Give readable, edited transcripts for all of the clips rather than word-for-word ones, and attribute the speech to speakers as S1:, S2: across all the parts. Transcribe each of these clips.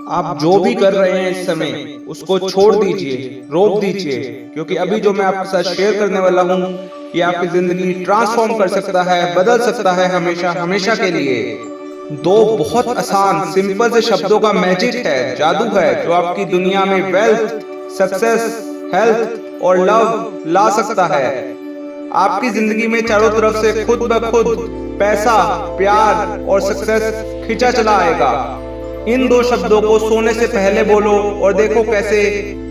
S1: आप जो भी कर रहे हैं इस समय उसको छोड़ दीजिए, रोक दीजिए, क्योंकि अभी जो मैं आपके साथ शेयर करने वाला हूँ ये आपकी जिंदगी ट्रांसफॉर्म कर सकता है, बदल सकता है हमेशा हमेशा के लिए। दो बहुत आसान सिंपल से शब्दों का मैजिक है, जादू है, जो आपकी दुनिया में वेल्थ, सक्सेस, हेल्थ और लव ला सकता है। आपकी जिंदगी में चारों तरफ से खुद ब खुद पैसा, प्यार और सक्सेस खींचा चला आएगा। इन दो शब्दों को सोने से पहले बोलो और देखो कैसे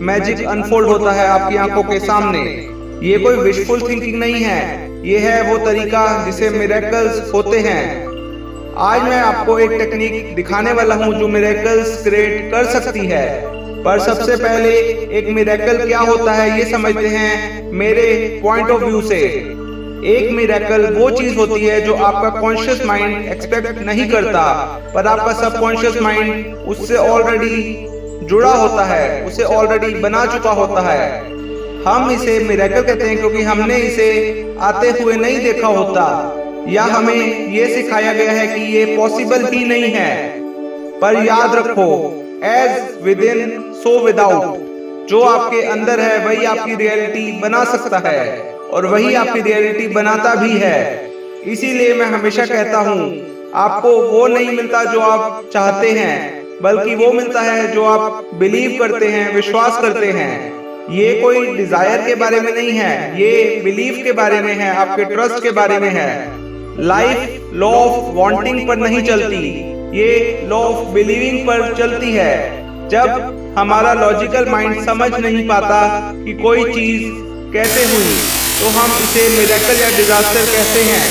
S1: मैजिक अनफोल्ड होता है आपकी आंखों के सामने। ये कोई विशफुल थिंकिंग नहीं है, ये है वो तरीका जिसे मिरेकल्स होते हैं। आज मैं आपको एक टेक्निक दिखाने वाला हूँ जो मिरेकल्स क्रिएट कर सकती है। पर सबसे पहले एक मिरेकल क्या होता है ये समझते हैं मेरे पॉइंट ऑफ व्यू से। एक मिरेकल वो चीज होती है जो आपका कॉन्शियस माइंड एक्सपेक्ट नहीं करता, पर आपका सबकॉन्शियस माइंड उससे ऑलरेडी जुड़ा होता है, उसे ऑलरेडी बना चुका होता है। हम इसे मिरेकल कहते हैं क्योंकि हमने इसे आते हुए नहीं देखा होता, या हमें ये सिखाया गया है कि ये पॉसिबल ही नहीं है। पर याद रखो, as within so without, जो आपके अंदर है वही आपकी रियलिटी बना सकता है और वही आपकी रियलिटी बनाता भी है। इसीलिए मैं हमेशा कहता हूँ आपको वो नहीं मिलता जो आप चाहते हैं, बल्कि वो मिलता है जो आप बिलीव करते हैं, विश्वास करते हैं। ये कोई डिजायर के बारे में नहीं है, ये बिलीफ के बारे में है, आपके ट्रस्ट के बारे में है। लाइफ लॉ ऑफ वांटिंग पर नहीं चलती, ये लॉ ऑफ बिलीविंग पर चलती है। जब हमारा लॉजिकल माइंड समझ नहीं पाता कि कोई चीज कैसे हुई, तो हम इसे मिरेकल या डिजास्टर कहते हैं।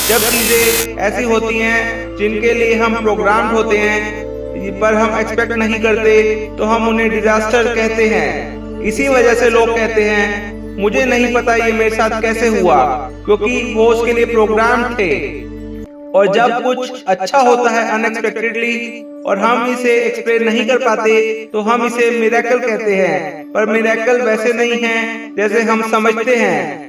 S1: जब चीजें ऐसी होती हैं जिनके लिए हम प्रोग्राम्ड होते हैं पर हम एक्सपेक्ट नहीं करते, तो हम उन्हें डिजास्टर कहते हैं। इसी वजह से लोग कहते हैं मुझे नहीं पता ये मेरे साथ कैसे हुआ, क्योंकि वो उसके लिए प्रोग्राम थे। और जब कुछ अच्छा होता है अनएक्सपेक्टेडली और हम इसे एक्सप्लेन नहीं कर पाते, तो हम इसे मिरेकल कहते हैं। पर मिरेकल वैसे नहीं है जैसे हम समझते हैं।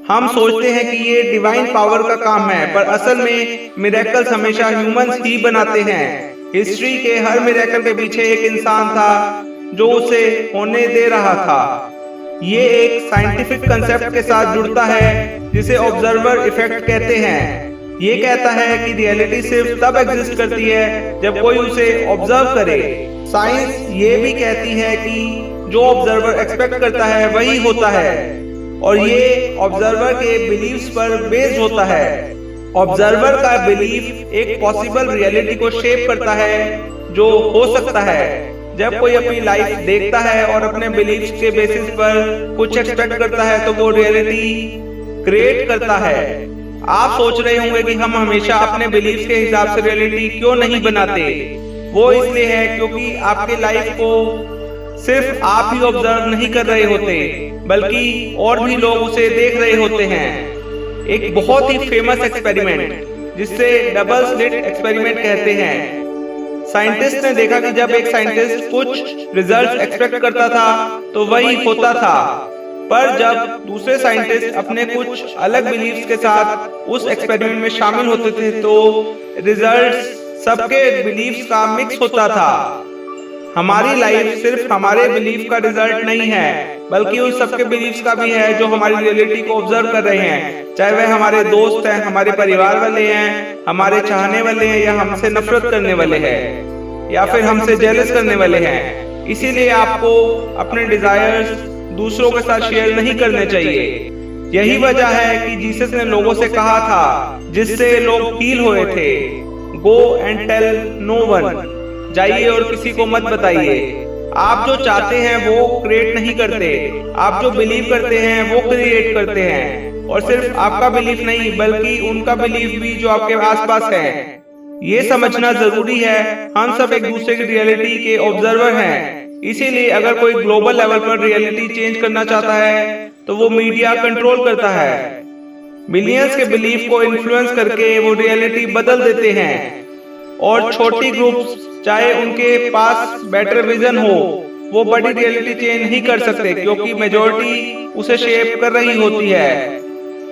S1: हम सोचते हैं कि ये डिवाइन पावर का काम है, पर असल में मिरेकल्स हमेशा ह्यूमंस ही बनाते हैं। हिस्ट्री के हर मिरेकल के पीछे एक इंसान था जो उसे होने दे रहा था। ये एक साइंटिफिक कंसेप्ट के साथ जुड़ता है जिसे ऑब्जर्वर इफेक्ट कहते हैं। ये कहता है कि रियलिटी सिर्फ तब एग्जिस्ट करती है जब कोई उसे ऑब्जर्व करे। साइंस ये भी कहती है कि जो ऑब्जर्वर एक्सपेक्ट करता है वही होता है, और ये ऑब्जर्वर के बिलीव्स पर बेस्ड होता है। ऑब्जर्वर का बिलीफ एक पॉसिबल रियलिटी को शेप करता है जो हो सकता है। जब कोई अपनी लाइफ देखता है और अपने बिलीव्स के बेसिस पर कुछ एक्सपेक्ट करता है, तो वो रियलिटी क्रिएट करता है। आप सोच रहे होंगे कि हम हमेशा अपने बिलीव्स के हिसाब से रियलिटी क्यों नहीं बनाते। वो इसलिए है क्योंकि आपके लाइफ को सिर्फ आप ही ऑब्जर्व नहीं कर रहे होते, बल्कि और भी लोग उसे देख रहे होते हैं। एक बहुत ही फेमस एक्सपेरिमेंट जिससे डबल स्लिट एक्सपेरिमेंट कहते हैं। साइंटिस्ट ने देखा कि जब एक साइंटिस्ट कुछ रिजल्ट्स एक्सपेक्ट करता था तो वही होता था, पर जब दूसरे साइंटिस्ट अपने कुछ अलग बिलीफ्स के साथ उस एक्सपेरिमेंट में शामिल होते थे, तो रिजल्ट्स सबके बिलीफ्स का मिक्स होता था। हमारी लाइफ सिर्फ हमारे बिलीफ का रिजल्ट नहीं है, बल्कि उन सबके बिलीफ्स का भी है जो हमारी रियलिटी को ऑब्जर्व कर रहे हैं। चाहे वह हमारे दोस्त हैं, हमारे परिवार वाले हैं, हमारे चाहने वाले हैं, या हमसे नफरत करने वाले हैं, या फिर हमसे जेलस करने वाले हैं। इसीलिए आपको अपने डिजायर्स दूसरों के साथ शेयर नहीं करने चाहिए। यही वजह है कि जीसस ने लोगों से कहा था, जिससे लोग हील हुए थे, go and tell no one, जाइए और किसी को मत बताइए। आप जो चाहते हैं वो क्रिएट नहीं करते, आप जो बिलीव करते हैं वो क्रिएट करते हैं। और सिर्फ आपका बिलीफ नहीं, बल्कि उनका बिलीफ भी जो आपके आसपास है। ये समझना जरूरी है, हम सब एक दूसरे की रियलिटी के ऑब्जर्वर हैं। इसीलिए अगर कोई ग्लोबल लेवल पर रियलिटी चेंज करना चाहता है, तो वो मीडिया कंट्रोल करता है। मिलियंस के बिलीफ को इन्फ्लुएंस करके वो रियलिटी बदल देते हैं। और छोटी ग्रुप्स, चाहे उनके पास बेटर विजन हो, वो बड़ी रियलिटी चेंज नहीं कर सकते, क्योंकि मेजॉरिटी उसे शेप कर रही होती है।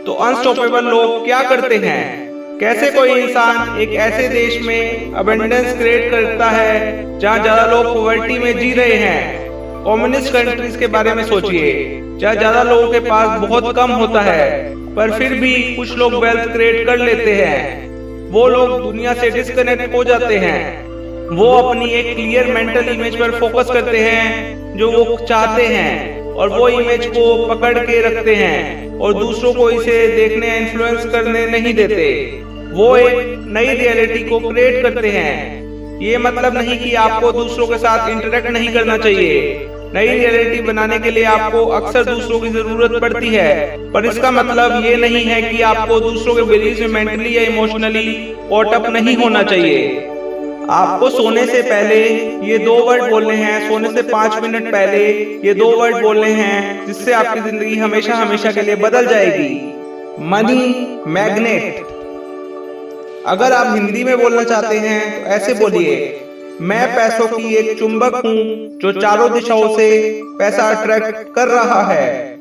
S1: तो अनस्टॉपेबल लोग क्या करते हैं? कैसे कोई इंसान एक ऐसे देश में अबंडेंस क्रिएट करता है जहाँ ज्यादा लोग पॉवर्टी में जी रहे हैं। कम्युनिस्ट कंट्रीज के बारे में सोचिए, जहाँ ज्यादा लोगों के पास बहुत कम होता है, पर फिर भी कुछ लोग वेल्थ क्रिएट कर लेते हैं। वो लोग दुनिया से डिस्कनेक्ट हो जाते हैं। वो अपनी एक क्लियर मेंटल इमेज पर फोकस करते हैं जो वो चाहते हैं, और वो इमेज को पकड़ के रखते हैं और दूसरों को इसे देखने इन्फ्लुएंस करने नहीं देते। वो एक नई रियलिटी को क्रिएट करते हैं। ये मतलब नहीं कि आपको दूसरों के साथ इंटरेक्ट नहीं करना चाहिए। नई रियलिटी बनाने के लिए आपको अक्सर दूसरों की जरूरत पड़ती है, पर इसका मतलब ये नहीं है कि आपको दूसरों के बिलीफ में मेंटली या इमोशनली कॉट अप नहीं होना चाहिए। आपको सोने से पहले ये 2 वर्ड बोलने हैं, सोने से 5 मिनट पहले ये 2 वर्ड बोलने हैं, जिससे आपकी जिंदगी हमेशा हमेशा के लिए बदल जाएगी। Money magnet. अगर आप हिंदी में बोलना चाहते हैं तो ऐसे बोलिए, मैं पैसों की एक चुंबक हूँ जो चारों दिशाओं से पैसा अट्रैक्ट कर रहा है।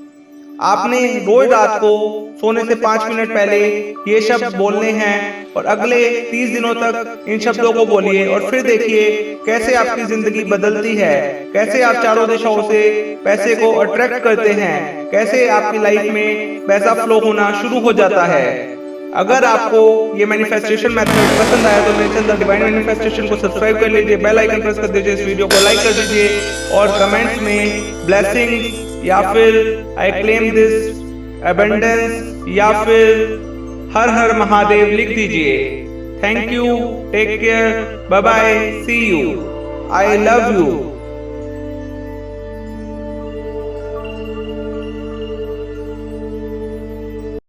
S1: आपने रोज रात को सोने से 5 मिनट पहले ये शब्द बोलने हैं और अगले 30 दिनों तक इन शब्दों को बोलिए, और फिर देखिए कैसे आपकी जिंदगी बदलती है, कैसे आप चारों दिशाओं से पैसे को अट्रैक्ट करते हैं, कैसे आपकी लाइफ में पैसा फ्लो होना शुरू हो जाता है। अगर आपको ये मैनिफेस्टेशन मेथड पसंद आया तो मेरे चैनल डिवाइन मैनिफेस्टेशन को सब्सक्राइब कर लीजिए, बेल आइकन प्रेस कर दीजिए, इस वीडियो को लाइक कर दीजिए और कमेंट्स में ब्लेसिंग या फिर आई क्लेम दिस अबंडेंस या फिर हर हर महादेव लिख दीजिए। Thank you, take care, bye bye, see you, I love you.